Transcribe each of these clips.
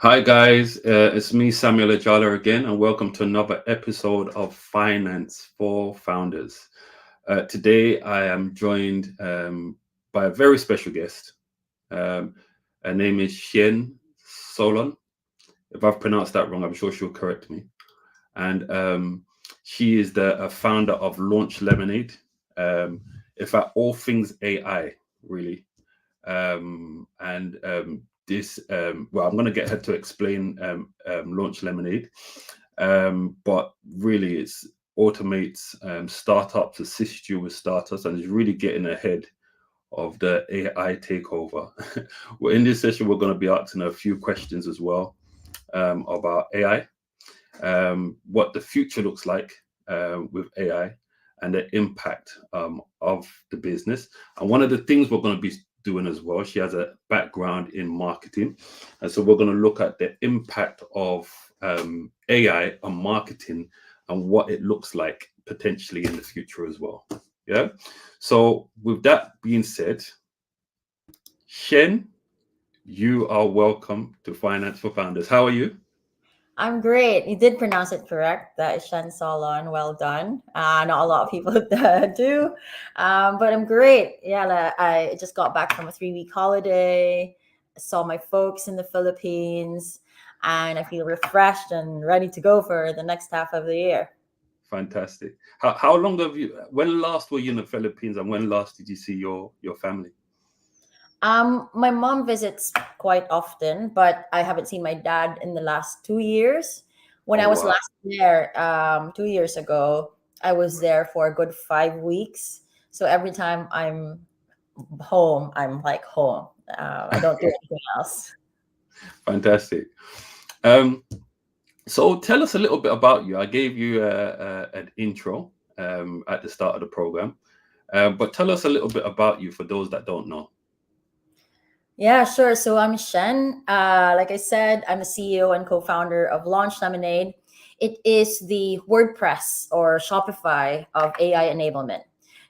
Hi guys, it's me Samuel Ajala again, and welcome to another episode of Finance for Founders. Today I am joined by a very special guest. Um, Her name is Cien Solon. If I've pronounced that wrong, I'm sure she'll correct me. And she is the founder of Launch Lemonade. In fact, all things AI, really. And this well, I'm going to get her to explain Launch Lemonade, but really it's automates startups, assist you with startups, and is really getting ahead of the AI takeover. Well, in this session we're going to be asking her a few questions as well, about AI, what the future looks like with AI, and the impact of the business. And one of the things we're going to be doing as well, she has a background in marketing. And so we're going to look at the impact of AI on marketing and what it looks like potentially in the future as well. Yeah. So, with that being said, Shen, you are welcome to Finance for Founders. How are you? I'm great. You did pronounce it correct. That is Cien Solon. Well done. Not a lot of people do, but I'm great. Yeah, I just got back from a 3-week holiday. Saw my folks in the Philippines, and I feel refreshed and ready to go for the next half of the year. Fantastic. How long have you? When last were you in the Philippines, and when last did you see your family? My mom visits quite often, but I haven't seen my dad in the last 2 years. When Oh I was wow, last there, 2 years ago, I was there for a good 5 weeks. So every time I'm home, I'm like home. I don't do anything else. fantastic. Um, so tell us a little bit about you. I gave you an intro at the start of the program, but tell us a little bit about you for those that don't know. Yeah, sure. So I'm Shen. Like I said, I'm the CEO and co-founder of Launch Lemonade. It is the WordPress or Shopify of AI enablement.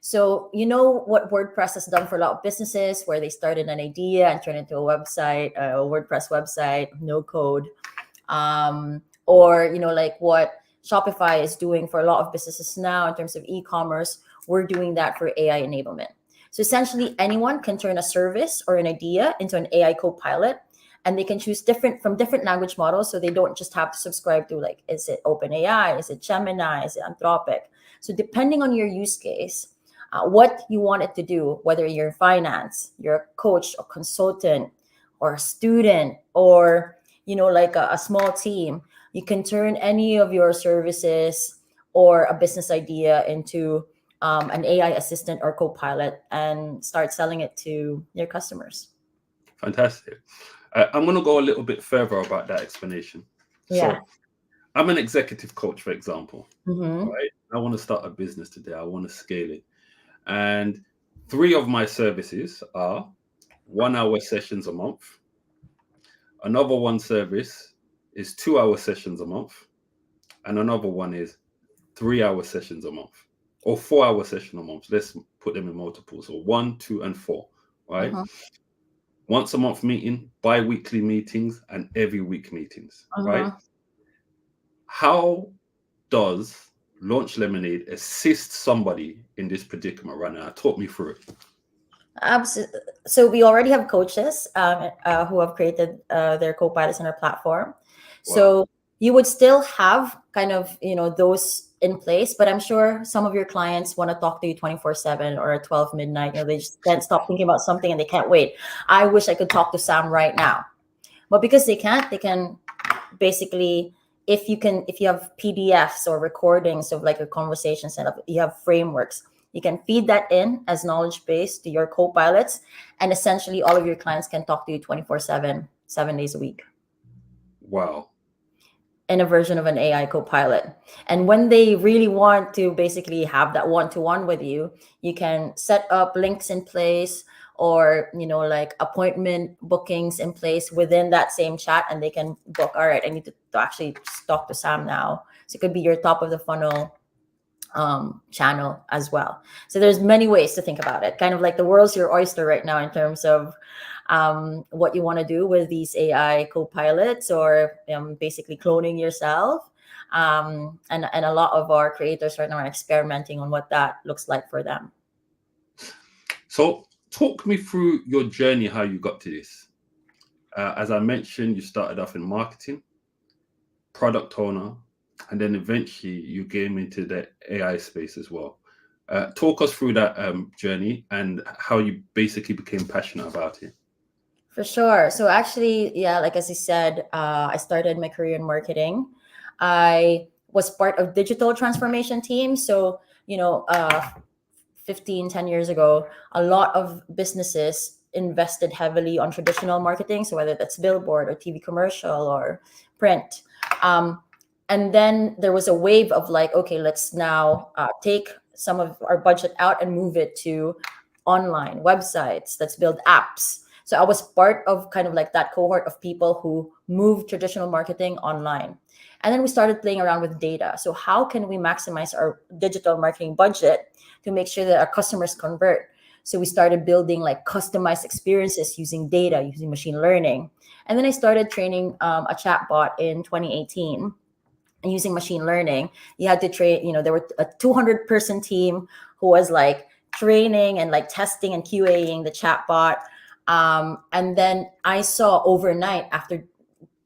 So you know what WordPress has done for a lot of businesses, where they started an idea and turned it into a website, a WordPress website, no code, or like what Shopify is doing for a lot of businesses now in terms of e-commerce. We're doing that for AI enablement. So essentially, anyone can turn a service or an idea into an AI co-pilot, and they can choose different language models. So they don't just have to subscribe to, like, is it OpenAI, is it Gemini, is it Anthropic? So depending on your use case, what you want it to do, whether you're in finance, you're a coach or consultant or a student, or like a small team, you can turn any of your services or a business idea into an AI assistant or co-pilot and start selling it to your customers. Fantastic. I'm going to go a little bit further about that explanation. Yeah. So I'm an executive coach, for example. Mm-hmm. Right? I want to start a business today. I want to scale it, and three of my services are 1 hour sessions a month. Another one service is 2 hour sessions a month, and another one is 3 hour sessions a month, or 4 hour session a month. Let's put them in multiples. So one, two, and four. Right? Uh-huh. Once a month meeting, bi-weekly meetings, and every week meetings. Right? Uh-huh. How does Launch Lemonade assist somebody in this predicament right now? Talk me through it. So we already have coaches who have created their co-pilots on our platform. Wow. So you would still have kind of those in place, but I'm sure some of your clients want to talk to you 24/7 or at 12 midnight. They just can't stop thinking about something and they can't wait. I wish I could talk to Sam right now, but because they can't, they can basically, if you have PDFs or recordings of like your conversations, and you have frameworks, you can feed that in as knowledge base to your co-pilots, and essentially all of your clients can talk to you 24/7, 7 days a week, Wow. in a version of an AI co-pilot. And when they really want to basically have that one-to-one with you, you can set up links in place, or like appointment bookings in place within that same chat, and they can book, all right, I need to actually just talk to Sam now. So it could be your top of the funnel channel as well. So there's many ways to think about it, kind of like the world's your oyster right now in terms of what you want to do with these AI co-pilots, or basically cloning yourself. And a lot of our creators right now are experimenting on what that looks like for them. So talk me through your journey, how you got to this. As I mentioned, you started off in marketing, product owner, and then eventually you came into the AI space as well. Talk us through that journey and how you basically became passionate about it. For sure. So actually, yeah, like as I said, I started my career in marketing. I was part of digital transformation team. So, 10 years ago, a lot of businesses invested heavily on traditional marketing. So whether that's billboard or TV commercial or print. Um, and then there was a wave of like, okay, let's now take some of our budget out and move it to online websites. Let's build apps. So I was part of kind of like that cohort of people who moved traditional marketing online. And then we started playing around with data. So how can we maximize our digital marketing budget to make sure that our customers convert? So we started building like customized experiences using data, using machine learning. And then I started training a chatbot in 2018. And using machine learning, you had to train, there were a 200-person team who was like training and like testing and QAing the chatbot. And then I saw overnight after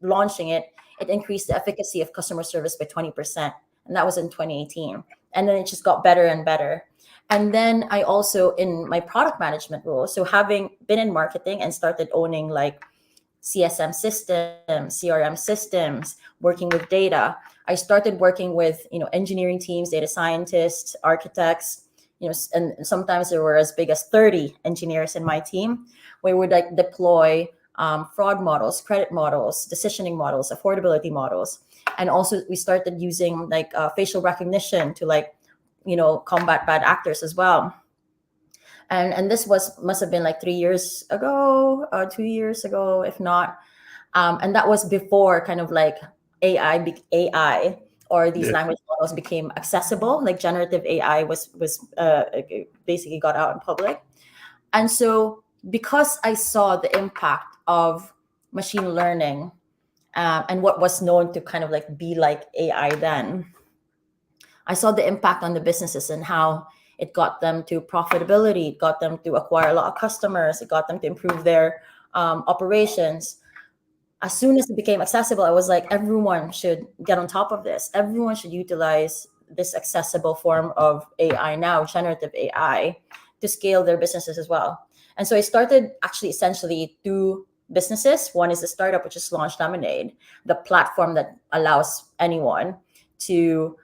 launching it, it increased the efficacy of customer service by 20%. And that was in 2018. And then it just got better and better. And then I also, in my product management role, so having been in marketing and started owning like CSM systems, CRM systems, working with data, I started working with, engineering teams, data scientists, architects, and sometimes there were as big as 30 engineers in my team. We would like deploy fraud models, credit models, decisioning models, affordability models. And also we started using like facial recognition to like, combat bad actors as well. And this must have been like 3 years ago, 2 years ago, if not. And that was before kind of like AI or these Yeah. language models became accessible. Like generative AI was basically got out in public. And so because I saw the impact of machine learning and what was known to kind of like be like AI then, I saw the impact on the businesses and how it got them to profitability, it got them to acquire a lot of customers, it got them to improve their operations. As soon as it became accessible, I was like, everyone should get on top of this. Everyone should utilize this accessible form of AI now, generative AI, to scale their businesses as well. And so I started actually essentially two businesses. One is a startup, which is Launch Lemonade, the platform that allows anyone to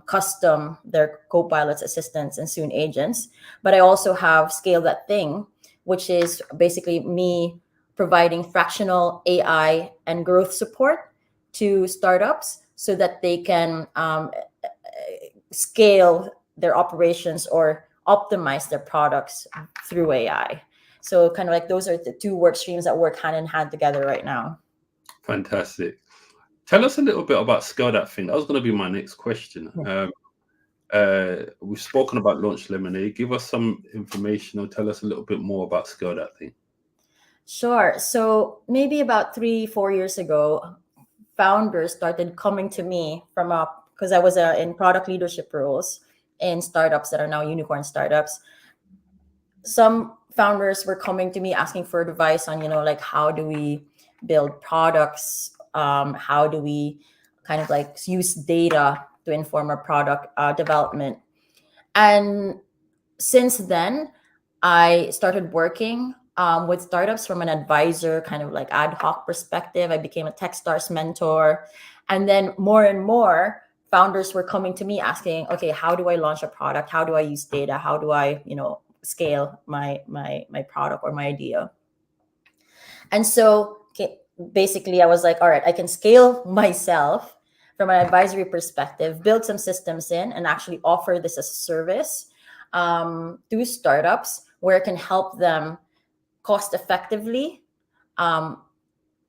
custom their co-pilots, assistants, and soon agents. But I also have Scale That Thing, which is basically me providing fractional AI and growth support to startups so that they can scale their operations or optimize their products through AI. So kind of like those are the two work streams that work hand in hand together right now. Fantastic. Tell us a little bit about Scale That Thing. That was going to be my next question. We've spoken about Launch Lemonade. Give us some information or tell us a little bit more about Scale That Thing. Sure. So maybe about 3-4 years ago, founders started coming to me because I was in product leadership roles in startups that are now unicorn startups. Some founders were coming to me asking for advice on, like how do we build products? How do we kind of like use data to inform our product development? And since then, I started working with startups from an advisor, kind of like ad hoc perspective. I became a Techstars mentor. And then more and more founders were coming to me asking, okay, how do I launch a product? How do I use data? How do I, scale my product or my idea? And so basically I was like, all right, I can scale myself from an advisory perspective, build some systems in, and actually offer this as a service to startups where it can help them cost effectively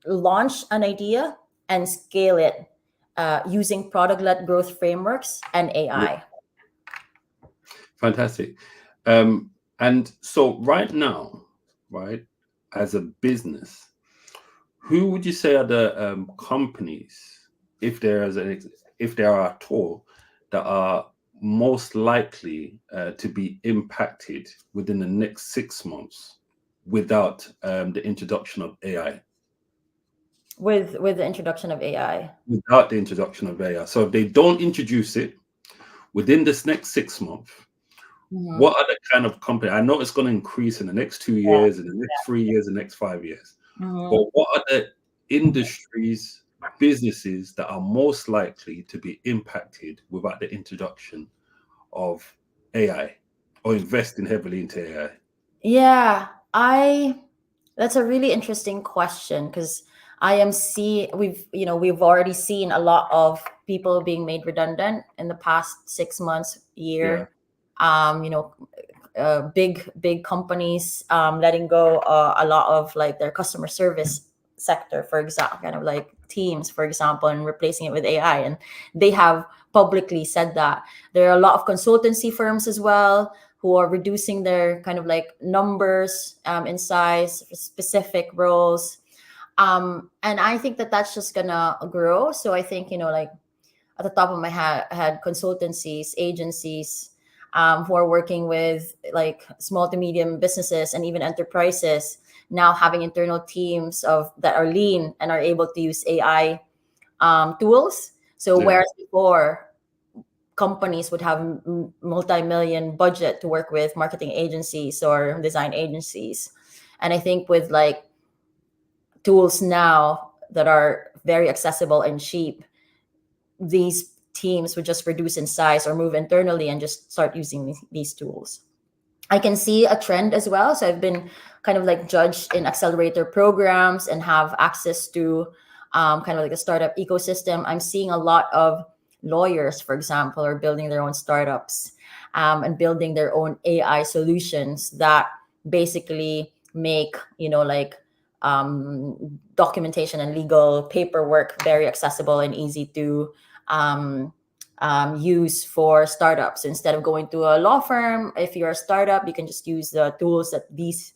launch an idea and scale it using product-led growth frameworks and AI. Yeah. Fantastic. And so right now, right, as a business, who would you say are the companies, if if there are at all, that are most likely to be impacted within the next 6 months without the introduction of AI? With the introduction of AI. Without the introduction of AI. So if they don't introduce it within this next 6 months, Mhm. what are the kind of company? I know it's going to increase in the next 2 years, in the next 3 years, the next 5 years. But Mhm. what are the industries, businesses that are most likely to be impacted without the introduction of AI or investing heavily into AI? Yeah, I that's a really interesting question because I am see we've already seen a lot of people being made redundant in the past 6 months, Yeah, year. You know, big companies letting go a lot of like their customer service sector, for example, kind of like teams, for example, and replacing it with AI. And they have publicly said that there are a lot of consultancy firms as well who are reducing their kind of like numbers in size for specific roles. And I think that that's just gonna grow. So I think, like at the top of my head, consultancies, agencies who are working with like small to medium businesses and even enterprises now having internal teams of that are lean and are able to use AI tools. So yeah, whereas before companies would have multi-million budget to work with marketing agencies or design agencies, and I think with like tools now that are very accessible and cheap, these teams would just reduce in size or move internally and just start using these tools. I can see a trend as well. So I've been kind of like judged in accelerator programs and have access to kind of like a startup ecosystem. I'm seeing a lot of lawyers, for example, are building their own startups and building their own AI solutions that basically make, like documentation and legal paperwork very accessible and easy to um, use for startups. So instead of going to a law firm, if you're a startup, you can just use the tools that these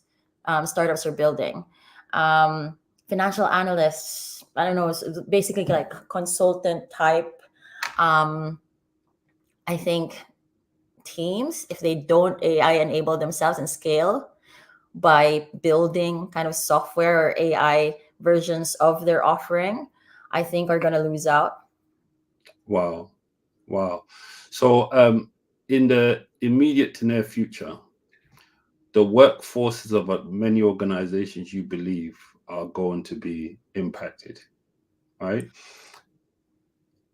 startups are building. Financial analysts, I don't know, it's basically like consultant type. Um, I think teams, if they don't AI enable themselves and scale by building kind of software or AI versions of their offering, I think are going to lose out. wow, wow. So in the immediate to near future, the workforces of many organizations you believe are going to be impacted, right?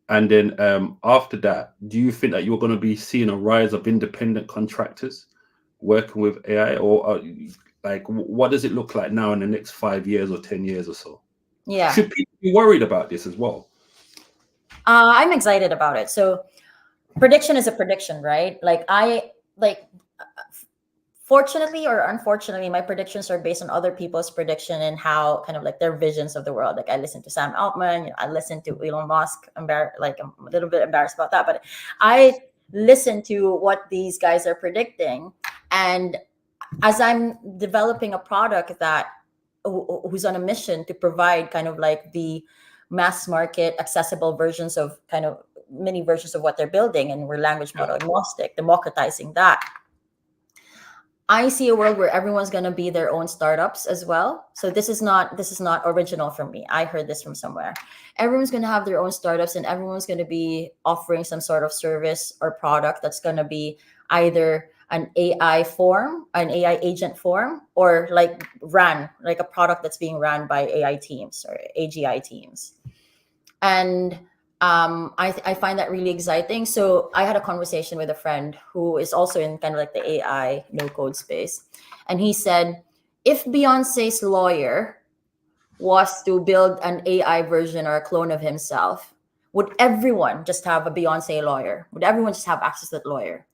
And then after that, do you think that you're going to be seeing a rise of independent contractors working with AI, or like what does it look like now in the next 5 years or 10 years or so? Yeah. Should people be worried about this as well? I'm excited about it. So prediction is a prediction, right? Like fortunately or unfortunately, my predictions are based on other people's prediction and how kind of like their visions of the world. Like I listen to Sam Altman, I listen to Elon Musk. Like I'm a little bit embarrassed about that, but I listen to what these guys are predicting. And as I'm developing a product that who's on a mission to provide kind of like the mass market accessible versions of kind of many versions of what they're building, and we're language Yeah. model agnostic, democratizing that. I see a world where everyone's going to be their own startups as well. So this is not original from me. I heard this from somewhere. Everyone's going to have their own startups and everyone's going to be offering some sort of service or product that's going to be either an AI form, an AI agent form, or like ran like a product that's being ran by AI teams or AGI teams. And I find that really exciting. So I had a conversation with a friend who is also in kind of like the AI no code space, and he said, if Beyonce's lawyer was to build an AI version or a clone of himself, would everyone just have a Beyonce lawyer? Would everyone just have access to that lawyer?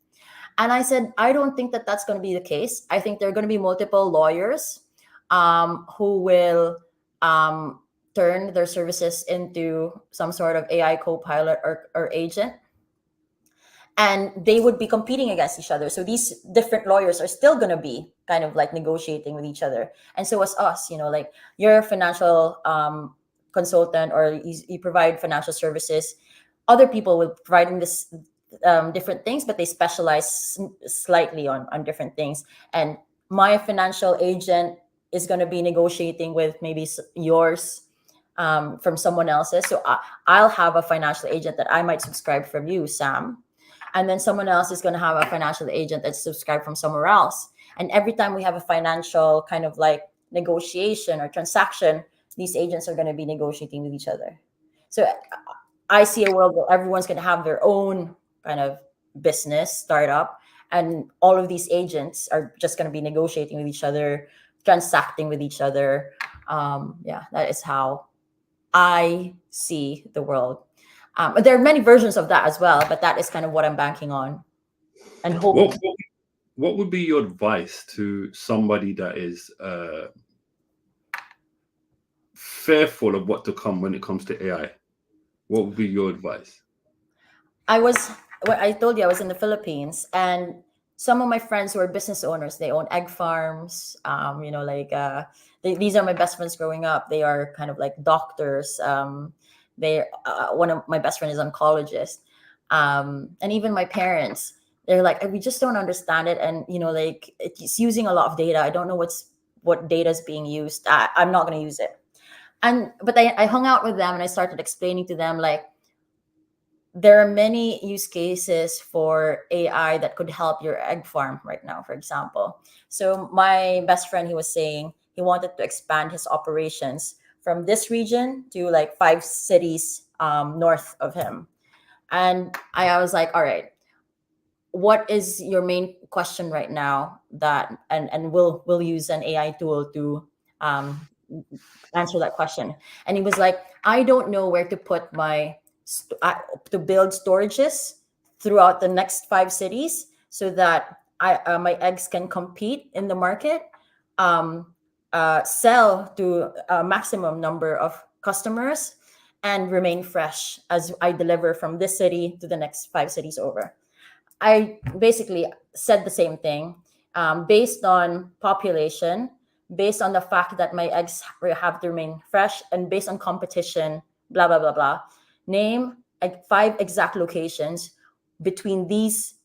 And I said, I don't think that that's going to be the case. I think there are going to be multiple lawyers who will um, turn their services into some sort of AI co-pilot or agent. and they would be competing against each other. So these different lawyers are still going to be kind of like negotiating with each other. And so as us, like you're a financial consultant, or you provide financial services. Other people will providing this different things, but they specialize slightly on different things. And my financial agent is going to be negotiating with maybe yours from someone else's. So I'll have a financial agent that I might subscribe from you, Sam, and then someone else is going to have a financial agent that's subscribed from somewhere else. And every time we have a financial kind of like negotiation or transaction, these agents are going to be negotiating with each other. So I see a world where everyone's going to have their own kind of business startup, and all of these agents are just going to be negotiating with each other, transacting with each other. Yeah, that is how I see the world. But there are many versions of that as well, but that is kind of what I'm banking on and hope. What would be your advice to somebody that is fearful of what to come when it comes to AI? What would be your advice? I told you I was in the Philippines, and some of my friends who are business owners, they own egg farms. These are my best friends growing up. They are kind of like doctors. They One of my best friends is oncologist, and even my parents. They're like, we just don't understand it, and like it's using a lot of data. I don't know what data is being used. I'm not going to use it. But I hung out with them and I started explaining to them like there are many use cases for AI that could help your egg farm right now, for example. So my best friend, he was saying he wanted to expand his operations from this region to like 5 cities north of him. And I was like, all right, what is your main question right now? And we'll use an AI tool to um, answer that question. And he was like, I don't know where to put to build storages throughout the next 5 cities so that my eggs can compete in the market, sell to a maximum number of customers, and remain fresh as I deliver from this city to the next 5 cities over. I basically said the same thing, based on population, based on the fact that my eggs have to remain fresh, and based on competition, blah, blah, blah, blah. Name 5 exact locations between these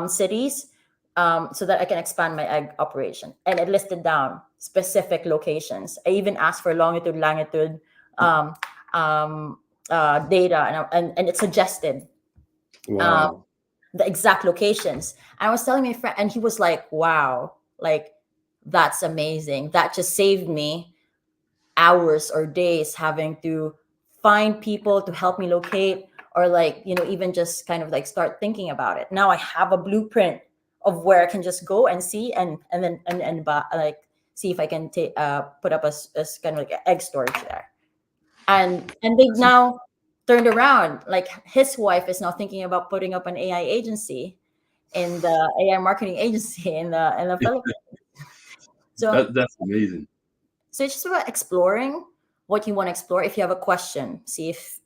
cities, so that I can expand my egg operation. And it listed down specific locations. I even asked for longitude, um, data, and it suggested Wow. the exact locations. I was telling my friend, and he was like, wow, like that's amazing. That just saved me hours or days having to find people to help me locate, or like, even just kind of like start thinking about it. Now I have a blueprint of where I can just go and see, and then like see if I can put up a kind of like an egg storage there. And they've now turned around. Like his wife is now thinking about putting up an AI agency, in the AI marketing agency in the Philippines. So That's amazing. it's just about exploring what you want to explore. If you have a question, see if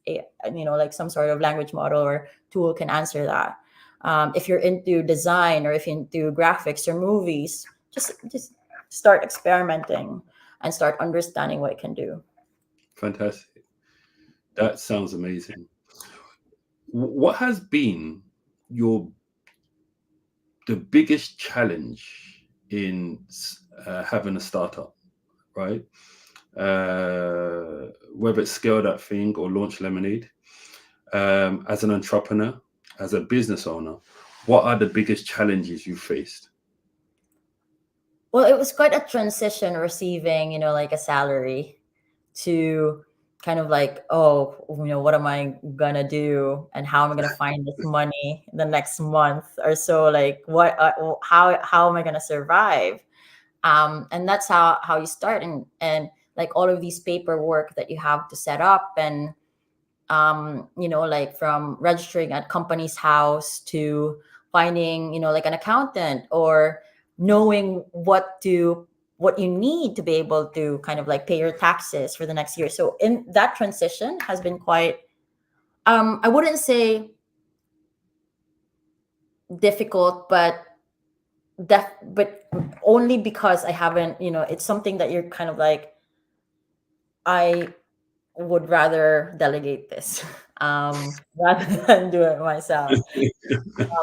like some sort of language model or tool can answer that. If you're into design, or if you're into graphics or movies, just start experimenting and start understanding what it can do. Fantastic. That sounds amazing. What has been your the biggest challenge in having a startup, right? Whether it's scale that thing or launch Lemonade, as an entrepreneur, as a business owner, what are the biggest challenges you faced? Well, it was quite a transition receiving, like a salary, to kind of like, oh, what am I gonna do, and how am I gonna find this money the next month or so? Like, how am I gonna survive? And that's how you start, and like all of these paperwork that you have to set up, and like from registering at company's house to finding, like an accountant, or knowing what you need to be able to kind of like pay your taxes for the next year. So in that transition has been quite, I wouldn't say difficult, but but only because I haven't, it's something that you're kind of like, I would rather delegate this rather than do it myself. Kind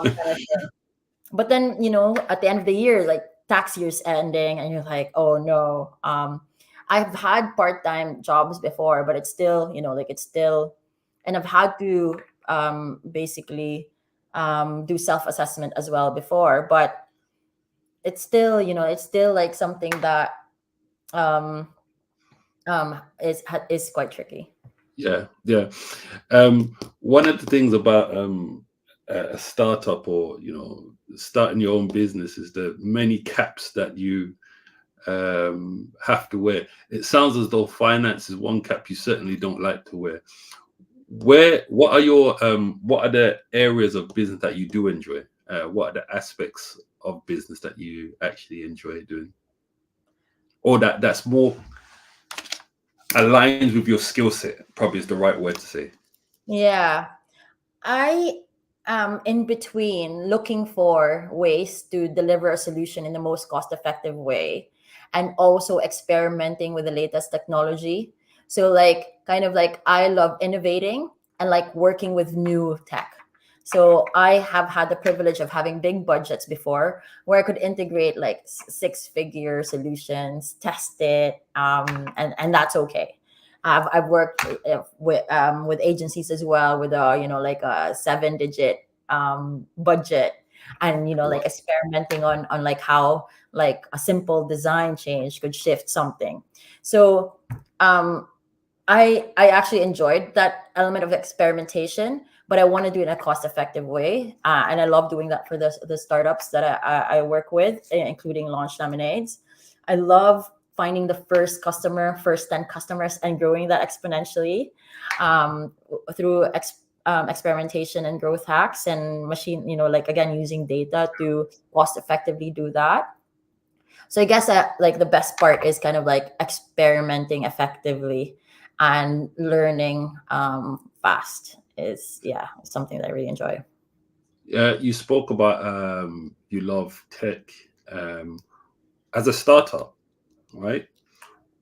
of thing. But then, at the end of the year, like tax year's ending, and you're like, oh no. I've had part-time jobs before, but it's still, like it's still, and I've had to basically do self-assessment as well before, but it's still like something that um is quite tricky. Yeah, yeah. One of the things about a startup, or starting your own business, is the many caps that you have to wear. It sounds as though finance is one cap you certainly don't like to wear. What are the areas of business that you do enjoy? What are the aspects of business that you actually enjoy doing, or that's more aligns with your skill set? Probably is the right word to say. Yeah. I am in between looking for ways to deliver a solution in the most cost effective way, and also experimenting with the latest technology. So, like, kind of like, I love innovating and like working with new tech. So, I have had the privilege of having big budgets before where I could integrate like six-figure solutions, test it, and that's okay. I've worked with agencies as well with a, like a 7-digit budget, and like experimenting on like how like a simple design change could shift something. So um I actually enjoyed that element of experimentation, but I want to do it in a cost effective way, and I love doing that for the startups that I work with, including Launch Lemonades. I love finding the first 10 customers, and growing that exponentially through experimentation and growth hacks and machine, like again, using data to cost effectively do that. So I guess like the best part is kind of like experimenting effectively and learning fast is, yeah, something that I really enjoy. You spoke about you love tech um, as a startup, right?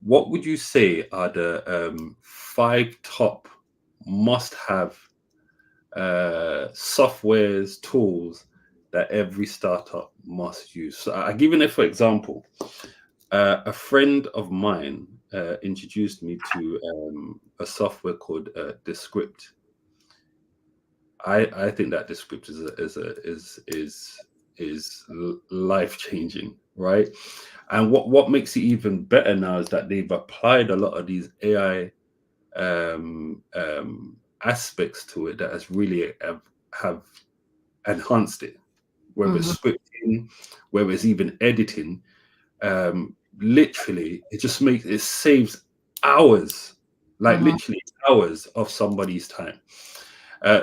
What would you say are the five top must-have softwares, tools that every startup must use? So I give you an for example. A friend of mine introduced me to a software called Descript. I think that Descript is life changing, right? And what makes it even better now is that they've applied a lot of these AI aspects to it that has really have enhanced it, whether Hmm. it's scripting, whether it's even editing. Literally, it saves hours, like Hmm. literally hours of somebody's time.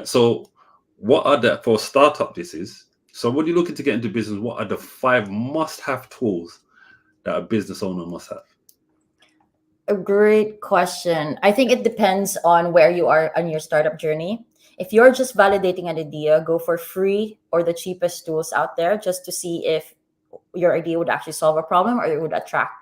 So, what are the for a startup? This is so. When you're looking to get into business, what are the five must-have tools that a business owner must have? A great question. I think it depends on where you are on your startup journey. If you're just validating an idea, go for free or the cheapest tools out there just to see if your idea would actually solve a problem or it would attract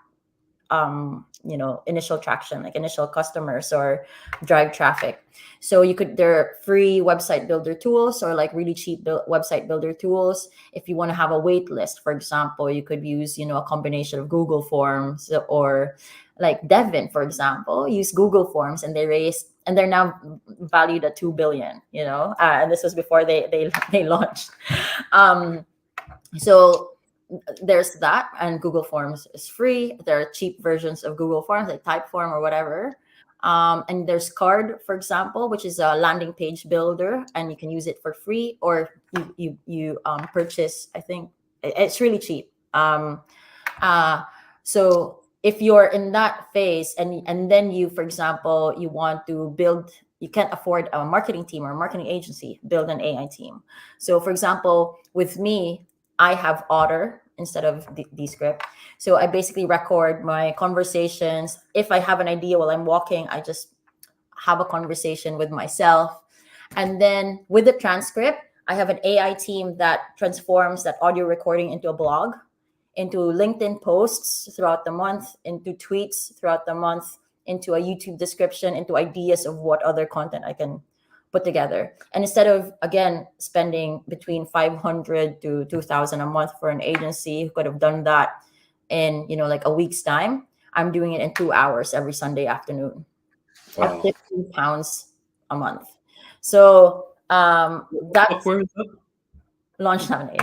initial traction, like initial customers, or drive traffic. So there are free website builder tools, or like really cheap website builder tools. If you want to have a wait list, for example, you could use a combination of Google Forms, or like Devin, for example, use Google Forms, and they're now valued at 2 billion, and this was before they launched. um so there's that, and Google Forms is free. There are cheap versions of Google Forms like Typeform or whatever. And there's Card, for example, which is a landing page builder, and you can use it for free, or you purchase, I think it's really cheap. Uh, so if you're in that phase, and then you, for example, you want to build, you can't afford a marketing team or a marketing agency, build an AI team. So for example, with me, I have Otter instead of Descript. So I basically record my conversations. If I have an idea while I'm walking, I just have a conversation with myself. And then with the transcript, I have an AI team that transforms that audio recording into a blog, into LinkedIn posts throughout the month, into tweets throughout the month, into a YouTube description, into ideas of what other content I can put together. And instead of, again, spending between 500 to 2,000 a month for an agency who could have done that in, like a week's time, I'm doing it in 2 hours every Sunday afternoon at Wow. 15 pounds a month. So that's Software is that? Launch Lemonade.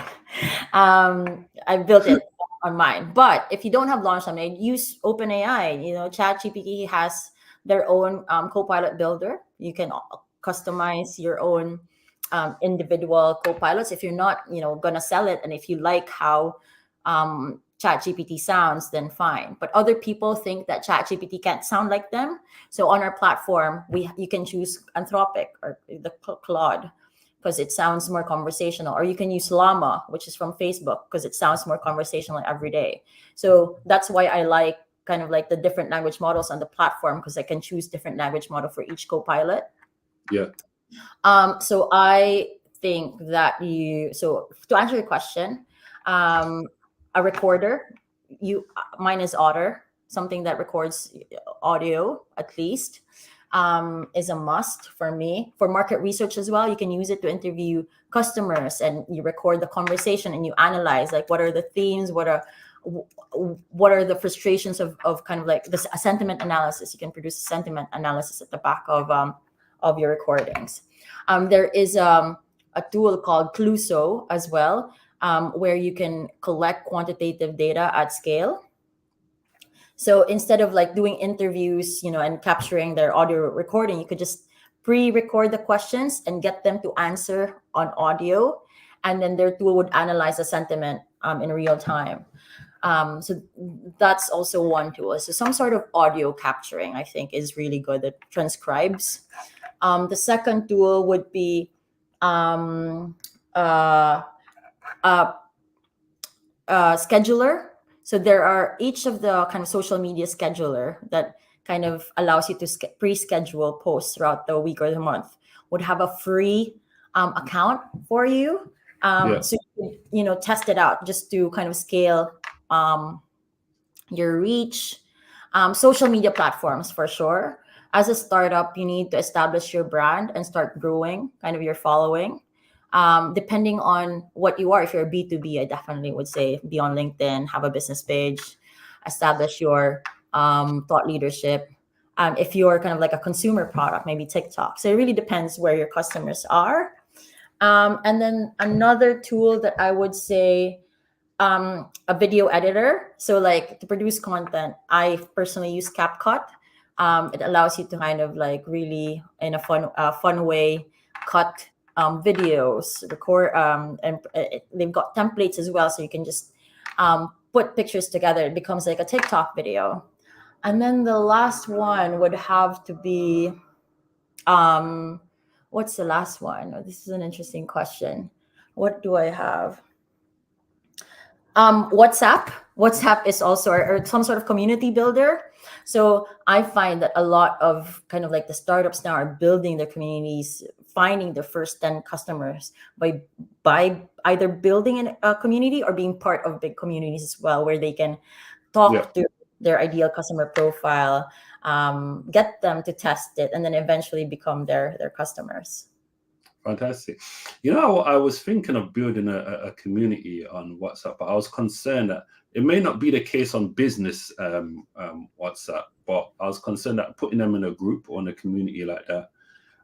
I built it on mine. But if you don't have Launch Lemonade, use OpenAI. ChatGPT has their own Copilot builder. You can customize your own individual Copilots if you're not, gonna sell it, and if you like how ChatGPT sounds, then fine. But other people think that ChatGPT can't sound like them. So on our platform, you can choose Anthropic or the Claude, because it sounds more conversational. Or you can use Llama, which is from Facebook, because it sounds more conversational every day. So that's why I like kind of like the different language models on the platform, because I can choose different language model for each Copilot. Yeah. So I think that so to answer your question, a recorder, mine is Otter, something that records audio at least. Is a must for me. For market research as well, you can use it to interview customers, and you record the conversation and you analyze, like, what are the themes, what are the frustrations of kind of like this, a sentiment analysis. You can produce a sentiment analysis at the back of your recordings. There is a tool called Cluso as well, where you can collect quantitative data at scale. So instead of like doing interviews, and capturing their audio recording, you could just pre-record the questions and get them to answer on audio, and then their tool would analyze the sentiment in real time. So that's also one tool. So some sort of audio capturing, I think, is really good. It transcribes. The second tool would be scheduler. So there are each of the kind of social media scheduler that kind of allows you to pre-schedule posts throughout the week or the month would have a free account for you. So you can, test it out just to kind of scale your reach. Social media platforms, for sure. As a startup, you need to establish your brand and start growing kind of your following. Depending on what you are, if you're a B2B, I definitely would say be on LinkedIn, have a business page, establish your thought leadership. If you're kind of like a consumer product, maybe TikTok. So it really depends where your customers are. And then another tool that I would say, a video editor. So like to produce content, I personally use CapCut. It allows you to kind of like really in a fun way cut videos, record, and they've got templates as well, so you can just put pictures together. It becomes like a TikTok video. And then the last one would have to be, what's the last one? Oh, this is an interesting question. What do I have? WhatsApp is also or some sort of community builder. So I find that a lot of kind of like the startups now are building their communities, finding their first 10 customers by either building a community or being part of big communities as well, where they can talk to their ideal customer profile, get them to test it, and then eventually become their customers. Fantastic. I was thinking of building a community on WhatsApp, but I was concerned that it may not be the case on business WhatsApp, but I was concerned that putting them in a group or in a community like that,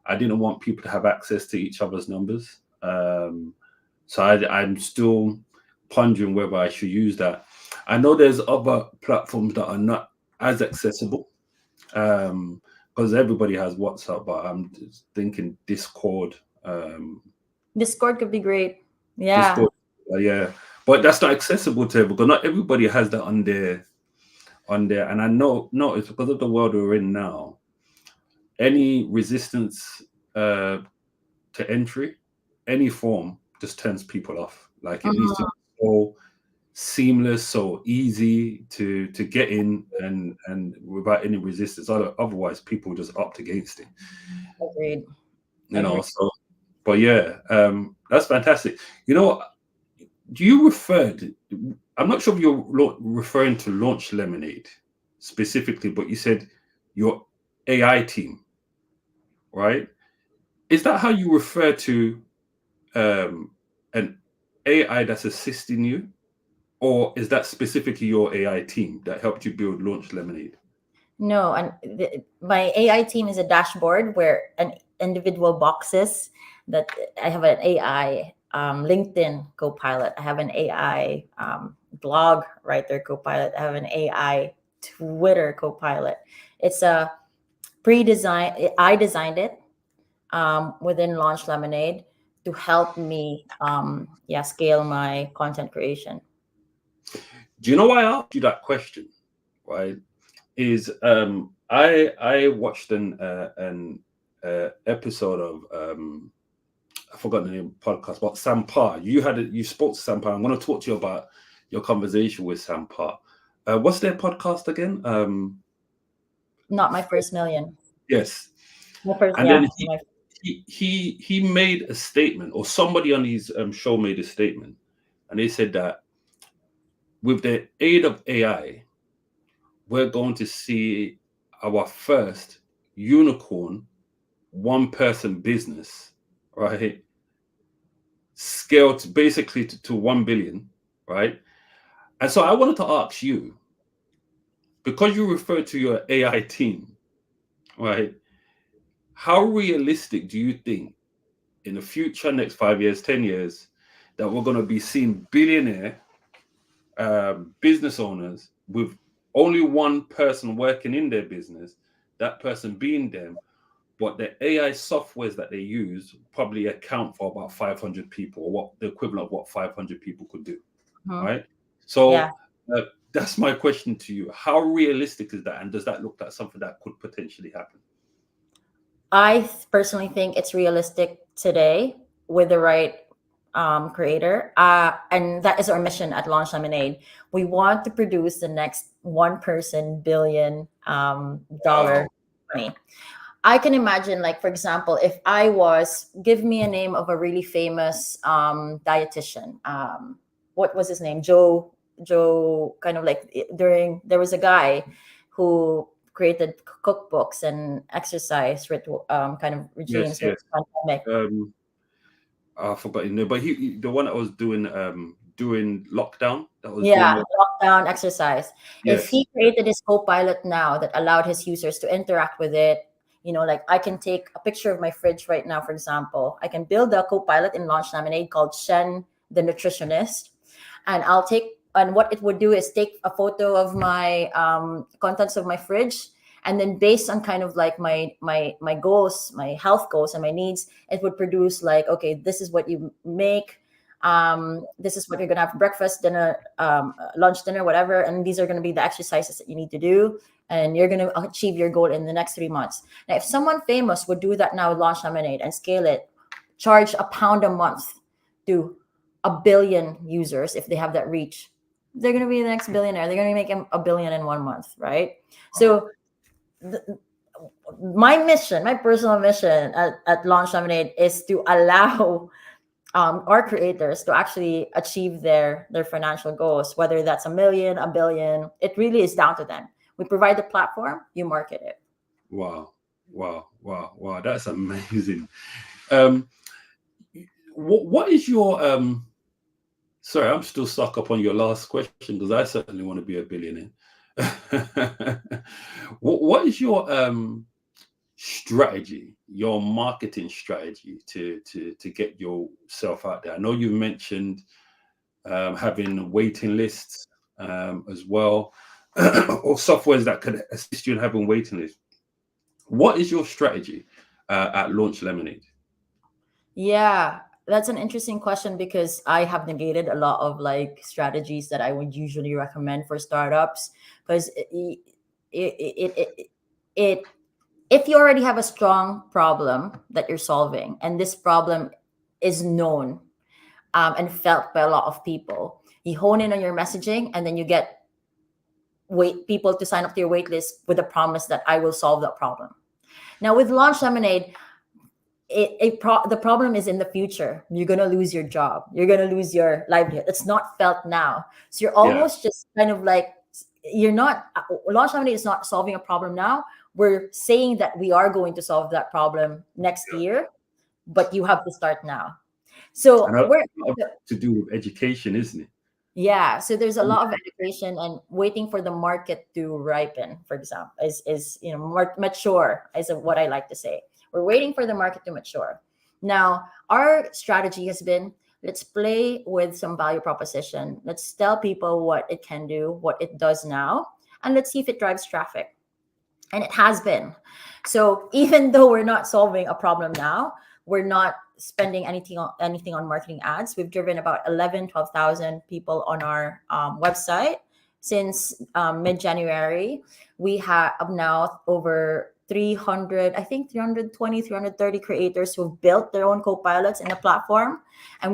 I didn't want people to have access to each other's numbers. So I'm still pondering whether I should use that. I know there's other platforms that are not as accessible, because everybody has WhatsApp, but I'm just thinking Discord. Discord could be great. Yeah. Discord, yeah, but that's not accessible to everyone, because not everybody has that on there. And I know it's because of the world we're in now. Any resistance to entry, any form, just turns people off. Like it needs to be so seamless, so easy to get in, and without any resistance. Otherwise, people just opt against it. Agreed. So. But yeah, That's fantastic. You know, do you refer to, I'm not sure if you're referring to Launch Lemonade specifically, but you said your AI team, right? Is that how you refer to um, an AI that's assisting you? Or is that specifically your AI team that helped you build Launch Lemonade? No, and my AI team is a dashboard where an individual boxes that I have an AI LinkedIn co-pilot. I have an AI blog writer co-pilot. I have an AI Twitter co-pilot. It's a pre-design. I designed it within Launch Lemonade to help me, yeah, scale my content creation. Do you know why I asked you that question? Right? Is I watched an episode of I forgot the name of the podcast, but Sam Parr. You spoke to Sam Parr. I'm going to talk to you about your conversation with Sam Parr. What's their podcast again? Not my first million. Yes, My first, and yeah. then he made a statement, or somebody on his show made a statement, and they said that with the aid of AI, we're going to see our first unicorn one person business, right? Scaled basically to 1 billion, right? And so I wanted to ask you, because you referred to your AI team, right? How realistic do you think in the future, next 5 years, 10 years, that we're going to be seeing billionaire business owners with only one person working in their business, that person being them, but the AI softwares that they use probably account for about 500 people, or what the equivalent of what 500 people could do, Mhm. right? So Yeah. that's my question to you. How realistic is that? And does that look like something that could potentially happen? Personally think it's realistic today with the right creator. And that is our mission at Launch Lemonade. We want to produce the next one person billion dollar Wow. company. I can imagine, like, for example, if I was, give me a name of a really famous dietitian. What was his name? Joe, kind of like during, there was a guy who created cookbooks and exercise ritual, kind of Yes, regimes during yes. the pandemic. Um, I forgot his name, but the one that was doing during lockdown, that was doing Yeah, the lockdown exercise. If yes, he created his co-pilot now that allowed his users to interact with it, like I can take a picture of my fridge right now, for example. I can build a co-pilot in Launch Lemonade called Shen the Nutritionist. And what it would do is take a photo of my contents of my fridge. And then based on kind of like my goals, my health goals and my needs, it would produce like, okay, this is what you make, this is what you're gonna have for breakfast, dinner, lunch, dinner, whatever, and these are gonna be the exercises that you need to do, and you're gonna achieve your goal in the next 3 months. Now, if someone famous would do that now with Launch Lemonade and scale it, charge £1 a month to 1 billion users, if they have that reach, they're gonna be the next billionaire. They're gonna make a billion in 1 month, right? So th- my mission, my personal mission at Launch Lemonade is to allow our creators to actually achieve their financial goals, whether that's a million, a billion. It really is down to them. We provide the platform, you market it. wow, wow. That's amazing. Um, what is your Sorry, I'm still stuck up on your last question because I certainly want to be a billionaire. What is your strategy, your marketing strategy to get yourself out there? I know you mentioned having waiting lists as well, or softwares that could assist you in having waiting lists. What is your strategy at Launch Lemonade? Yeah, that's an interesting question because I have negated a lot of like strategies that I would usually recommend for startups, because it if you already have a strong problem that you're solving and this problem is known and felt by a lot of people, you hone in on your messaging and then you get wait people to sign up to your wait list with a promise that I will solve that problem. Now with Launch Lemonade, the problem is in the future. You're gonna lose your job. You're gonna lose your livelihood. It's not felt now, so you're Yeah. almost just kind of like, you're not, launch lemonade is not solving a problem now. We're saying that we are going to solve that problem next Yeah. year, but you have to start now. And So a we're lot of to do with education, isn't it? Yeah, so there's a And lot of education and waiting for the market to ripen, for example, is more mature, is what I like to say. We're waiting for the market to mature. Now, our strategy has been, let's play with some value proposition. Let's tell people what it can do, what it does now, and let's see if it drives traffic. And it has been. So even though we're not solving a problem now, we're not spending anything on marketing ads. We've driven about 12,000 people on our website since mid-January. We have now over 300, I think 320, 330 creators who've built their own co-pilots in the platform. And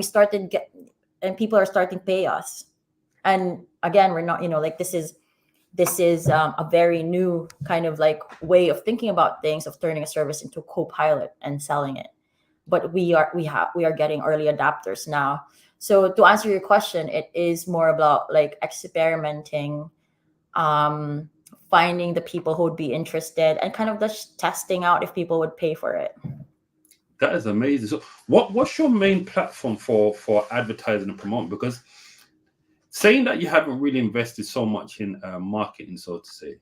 and people are starting to pay us. And again, we're not, like, this is a very new kind of like way of thinking about things, of turning a service into a co-pilot and selling it. But we are getting early adapters now. So to answer your question, it is more about like experimenting, um finding the people who would be interested, and kind of just testing out if people would pay for it. that is amazing. So, what's your main platform for advertising and promoting? Because saying that you haven't really invested so much in marketing, so to say,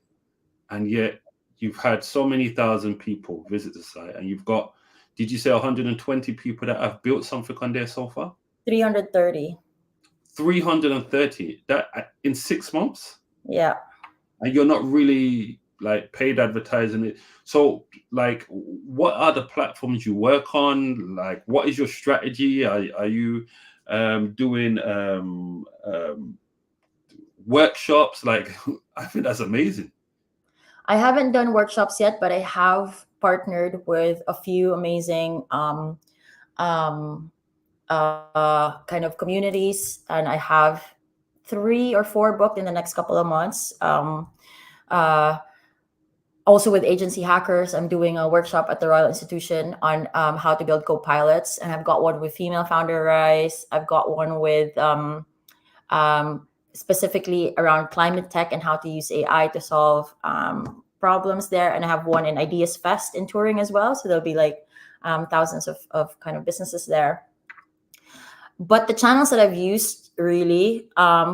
and yet you've had so many thousand people visit the site, and you've got, did you say 120 people that have built something on there so far? 330. 330 that in 6 months, Yeah. and you're not really like paid advertising it. So, like, what are the platforms you work on? Like, what is your strategy? Are you doing workshops? Like, I think that's amazing. I haven't done workshops yet, but I have partnered with a few amazing um, kind of communities, and I have 3 or 4 booked in the next couple of months. Uh, Also with agency hackers, I'm doing a workshop at the Royal Institution on how to build co-pilots, and I've got one with female founder Rise. I've got one with specifically around climate tech and how to use AI to solve problems there. And I have one in Ideas Fest in touring as well. So there'll be like thousands of kind of businesses there. But the channels that I've used really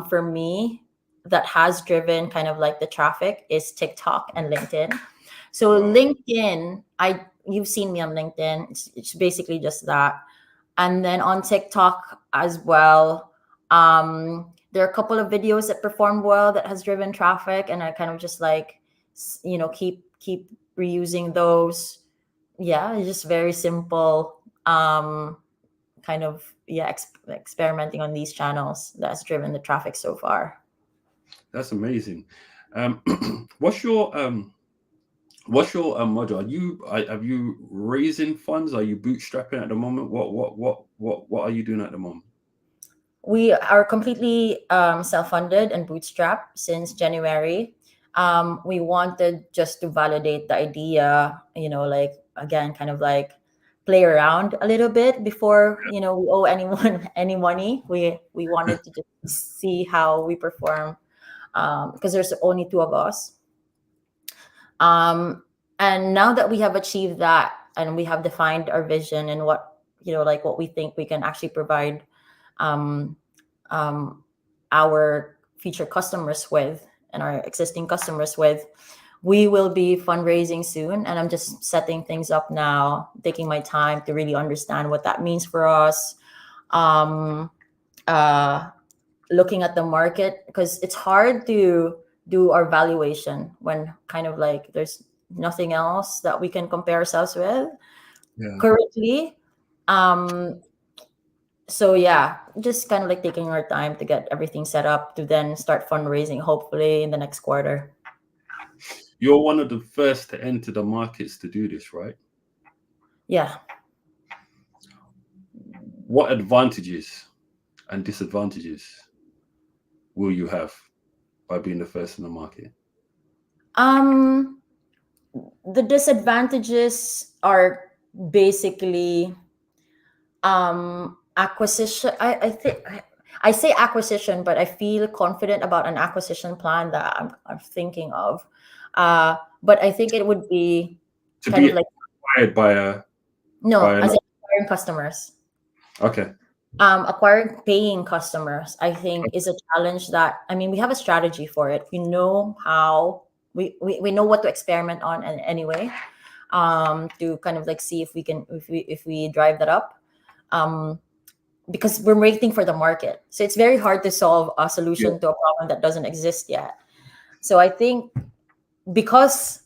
for me that has driven kind of like the traffic is TikTok and LinkedIn. So Wow. LinkedIn, you've seen me on LinkedIn. It's basically just that. And then on TikTok as well, there are a couple of videos that performed well that has driven traffic, and I kind of just like, keep reusing those. Yeah, it's just very simple. Kind of, yeah, experimenting on these channels that's driven the traffic so far. That's amazing. Um, what's your model? Have you raising funds? Are you bootstrapping at the moment? What are you doing at the moment? We are completely self-funded and bootstrapped since January. We wanted just to validate the idea, like, again, kind of like play around a little bit before, we owe anyone any money. We wanted to just see how we perform, because there's only two of us. And now that we have achieved that, and we have defined our vision and like what we think we can actually provide um, um, our future customers with, and our existing customers with, we will be fundraising soon. And I'm just setting things up now, taking my time to really understand what that means for us. Um, uh, Looking at the market, because it's hard to do our valuation when kind of like there's nothing else that we can compare ourselves with Yeah, currently. um so yeah, just kind of like taking our time to get everything set up to then start fundraising, hopefully in the next quarter. you're one of the first to enter the markets to do this, right? Yeah. What advantages and disadvantages will you have by being the first in the market? um the disadvantages are basically acquisition. I think I say acquisition, but I feel confident about an acquisition plan that I'm thinking of. But I think it would be To kind be of like, acquired no, by as in another. acquiring customers. Okay. Acquiring paying customers, I think, is a challenge that, I mean, we have a strategy for it. We know how we know what to experiment on, and anyway, to kind of like see if we can, if we drive that up. Um, because we're waiting for the market. So it's very hard to solve a Yeah. solution to a problem that doesn't exist yet. So I think because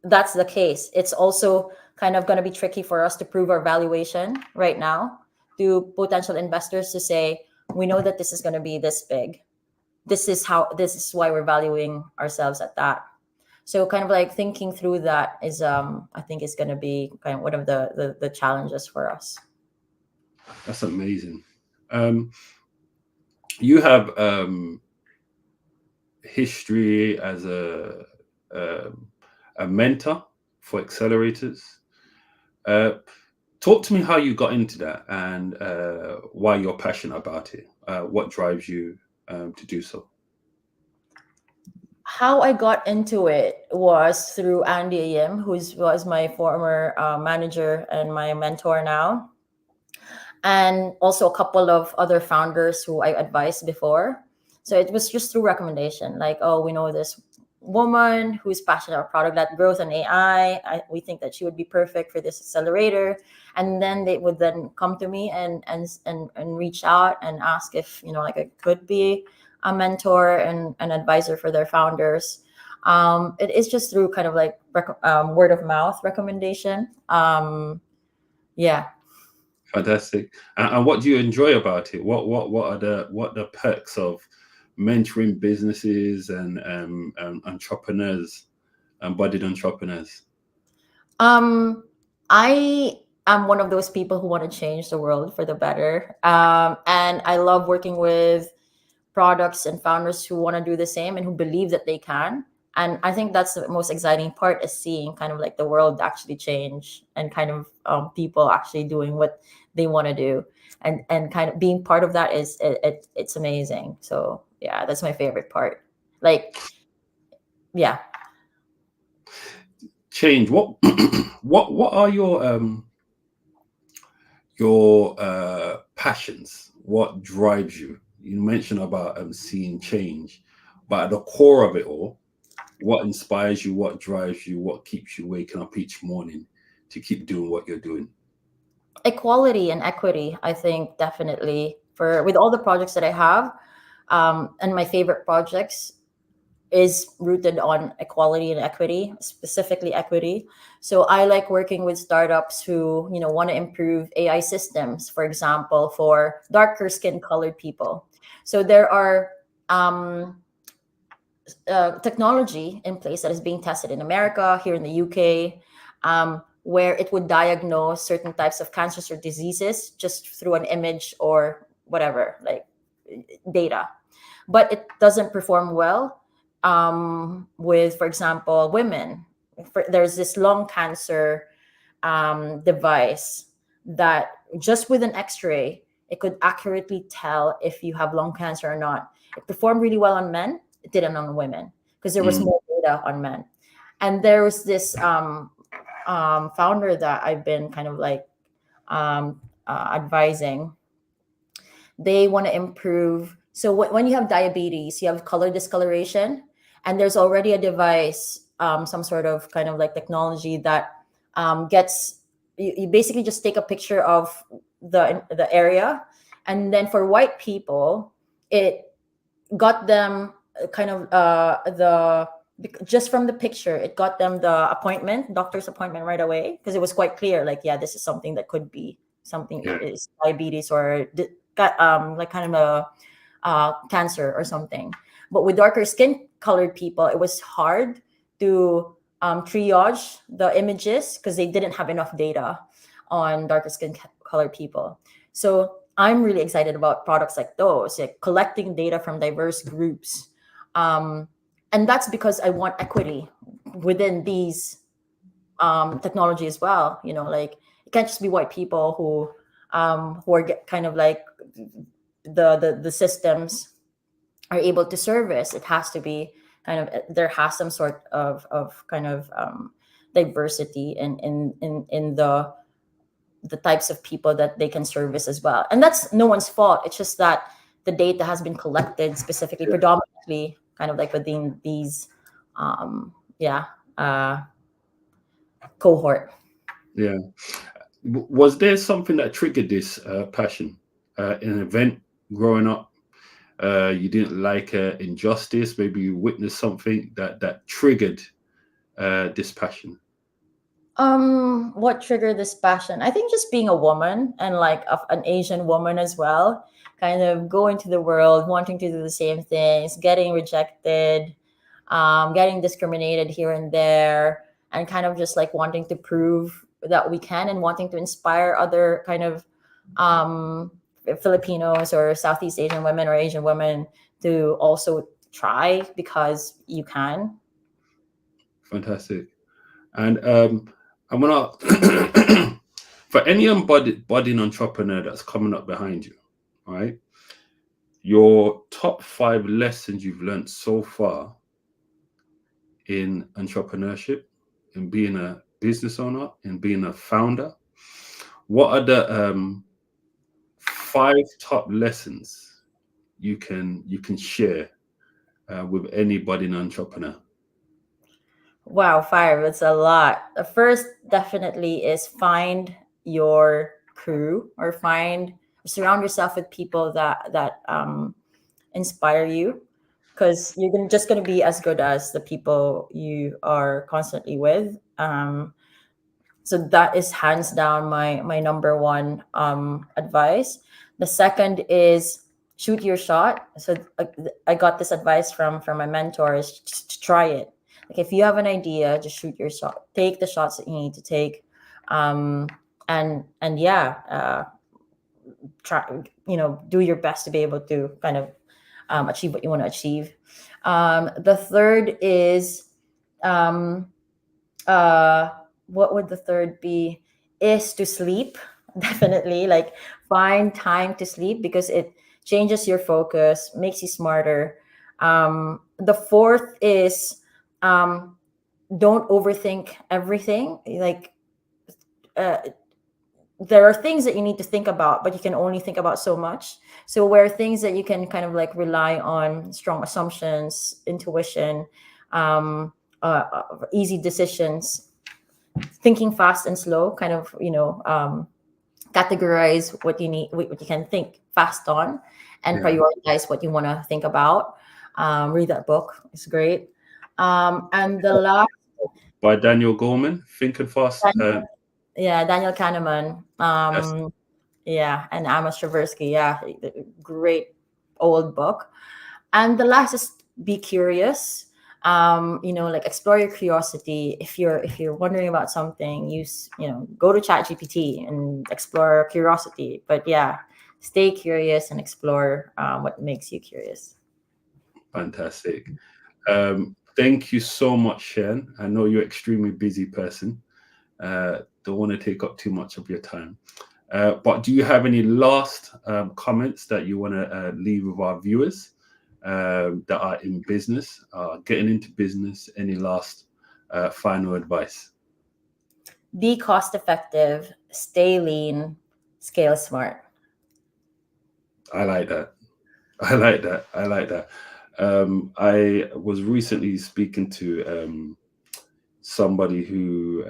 that's the case, it's also kind of going to be tricky for us to prove our valuation right now to potential investors, to say, we know that this is going to be this big. This is why we're valuing ourselves at that. So kind of like thinking through that is, I think, is going to be kind of one of the challenges for us. That's amazing. You have history as um, a mentor for accelerators. Uh, Talk to me how you got into that and why you're passionate about it. What drives you to do so? How I got into it was through Andy Yim, who was my former manager and my mentor now, and also a couple of other founders who I advised before. So it was just through recommendation, like, oh, we know this woman who's passionate about product-led growth and AI. We think that she would be perfect for this accelerator. And then they would then come to me and reach out and ask if, like, I could be a mentor and an advisor for their founders. It is just through kind of like word of mouth recommendation. Yeah. Fantastic. And what do you enjoy about it? What are the perks of mentoring businesses and entrepreneurs and budding entrepreneurs? Um, I am one of those people who want to change the world for the better. And I love working with products and founders who want to do the same and who believe that they can. And I think that's the most exciting part, is seeing kind of like the world actually change, and kind of people actually doing what they want to do, and kind of being part of that is it's amazing. So yeah, that's my favorite part. Like, yeah. Change. What what are your passions? What drives you? You mentioned about seeing change, but at the core of it all, what inspires you? What drives you? What keeps you waking up each morning to keep doing what you're doing? Equality and equity, I think, definitely, for with all the projects that I have, and my favorite projects is rooted on equality and equity, specifically equity. So I like working with startups who, want to improve AI systems, for example, for darker skin colored people. So there are technology in place that is being tested in America, here in the UK, where it would diagnose certain types of cancers or diseases just through an image or whatever, like data. But it doesn't perform well with, for example, women. There's this lung cancer device that just with an X-ray, it could accurately tell if you have lung cancer or not. It performed really well on men. It didn't on women, because there was Mm. more data on men. And there was this founder that I've been kind of like advising. They want to improve. So when you have diabetes, you have color discoloration, and there's already a device, some sort of kind of like technology that gets you basically just take a picture of the area, and then for white people, it got them kind of the just from the picture, it got them the doctor's appointment right away, because it was quite clear, like, yeah, this is something that could be something, Yeah. is diabetes or like kind of a cancer or something. But with darker skin colored people, it was hard to triage the images, because they didn't have enough data on darker skin colored people. So I'm really excited about products like those, like collecting data from diverse groups. And that's because I want equity within these technology as well. Like it can't just be white people who are kind of like the systems are able to service. It has to be kind of, there has some sort of kind of diversity in the types of people that they can service as well. And that's no one's fault. It's just that the data has been collected specifically, Yeah. predominantly, kind of like within these, yeah, cohort. Yeah. Was there something that triggered this passion? An event growing up, you didn't like injustice, maybe you witnessed something that triggered this passion. What triggered this passion? I think just being a woman, and like an Asian woman as well, kind of going to the world, wanting to do the same things, getting rejected, getting discriminated here and there, and kind of just like wanting to prove that we can, and wanting to inspire other kind of um, Filipinos or Southeast Asian women or Asian women to also try, because you can. Fantastic. And I'm gonna for any budding entrepreneur that's coming up behind you, right? Your top 5 lessons you've learned so far in entrepreneurship, in being a business owner, in being a founder. What are the 5 top lessons you can share with any budding entrepreneur? Wow, five. It's a lot. The first definitely is find your crew, or surround yourself with people that inspire you, because just gonna be as good as the people you are constantly with. So that is hands down my number one advice. The second is shoot your shot. So I got this advice from my mentors, just to try it. Like, if you have an idea, just shoot your shot, take the shots that you need to take, um and yeah, try, do your best to be able to kind of achieve what you want to achieve. The third is, um uh what would the third be, is to sleep. Definitely, like, find time to sleep, because it changes your focus, makes you smarter. The fourth is, um don't overthink everything. Like, uh, there are things that you need to think about, but you can only think about so much. So where things that you can kind of like rely on strong assumptions, intuition, um easy decisions, thinking fast and slow, kind of, categorize what you need, what you can think fast on, and Yeah. prioritize what you want to think about. Read that book, it's great. And the last, By Daniel Gorman, Think and Fast. yeah, Daniel Kahneman. That's Yeah, and Amos Tversky. Yeah, great old book. And the last is be curious. Like, explore your curiosity. If you're wondering about something, go to ChatGPT and explore curiosity. But yeah, stay curious and explore what makes you curious. fantastic. Thank you so much, Sharon. I know you're an extremely busy person. Don't want to take up too much of your time. But do you have any last comments that you want to leave with our viewers that are in business, getting into business? Any last final advice? Be cost effective, stay lean, scale smart. I like that. I like that. I like that. I was recently speaking to somebody who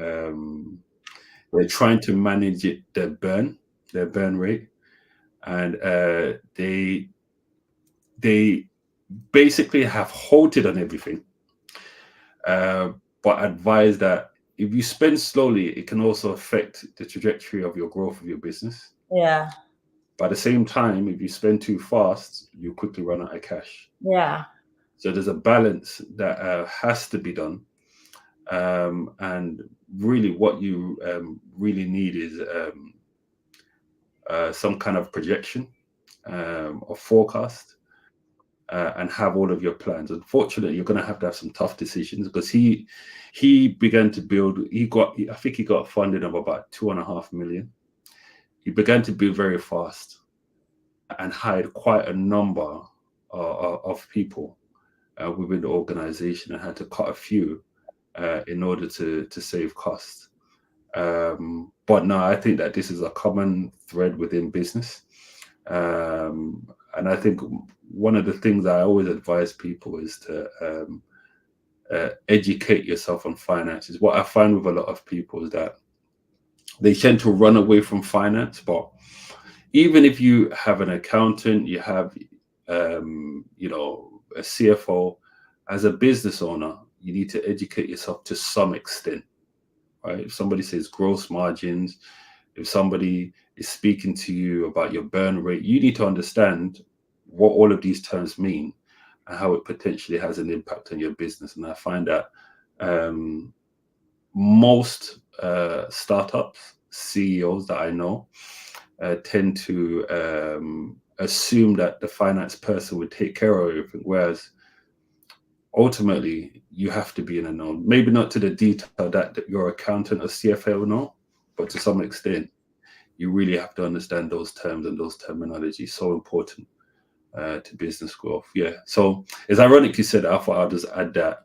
they're trying to manage their burn rate, and they basically have halted on everything, uh, but advise that if you spend slowly, it can also affect the trajectory of your growth of your business. Yeah, But at the same time, if you spend too fast, you quickly run out of cash. yeah, So there's a balance that has to be done. And really, what you really need is some kind of projection or forecast. and have all of your plans. Unfortunately, you're going to have some tough decisions, because he began to build. I think he got funding of about 2.5 million. He began to build very fast and hired quite a number of people within the organization, and had to cut a few in order to save costs. But no, I think that this is a common thread within business. And I think one of the things I always advise people is to educate yourself on finances. What I find with a lot of people is that they tend to run away from finance. But even if you have an accountant, you have, a CFO, as a business owner, you need to educate yourself to some extent, right? If somebody says gross margins, if somebody is speaking to you about your burn rate, you need to understand what all of these terms mean and how it potentially has an impact on your business. And I find that most startups, CEOs that I know, tend to assume that the finance person would take care of everything, whereas ultimately you have to be in a know. Maybe not to the detail that your accountant or CFO will know, but to some extent, you really have to understand those terms and those terminology. So important to business growth. Yeah. So it's ironic you said that. I thought I'll just add that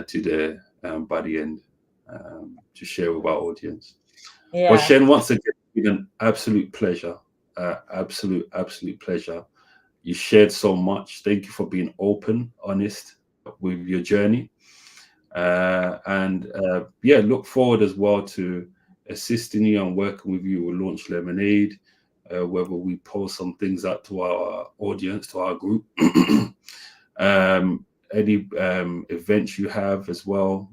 to the by the end to share with our audience. But Yeah. Shen, once again, it's been an absolute pleasure. Absolute pleasure. You shared so much. Thank you for being open, honest with your journey. And look forward as well to assisting you and working with you with Launch Lemonade, whether we post some things out to our audience, to our group. Any events you have as well,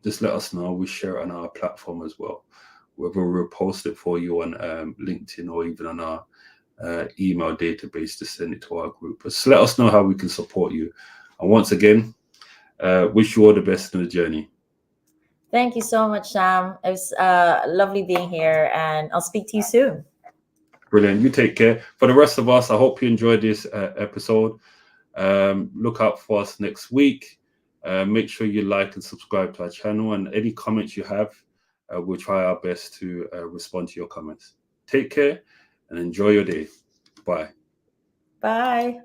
just let us know. We share it on our platform as well, whether we'll post it for you on LinkedIn or even on our email database to send it to our group. But just let us know how we can support you. And once again, wish you all the best in the journey. Thank you so much, Sam. It was lovely being here, and I'll speak to you soon. Brilliant. You take care. For the rest of us, I hope you enjoyed this episode. Look out for us next week. Make sure you like and subscribe to our channel, and any comments you have, we'll try our best to respond to your comments. Take care and enjoy your day. Bye. Bye.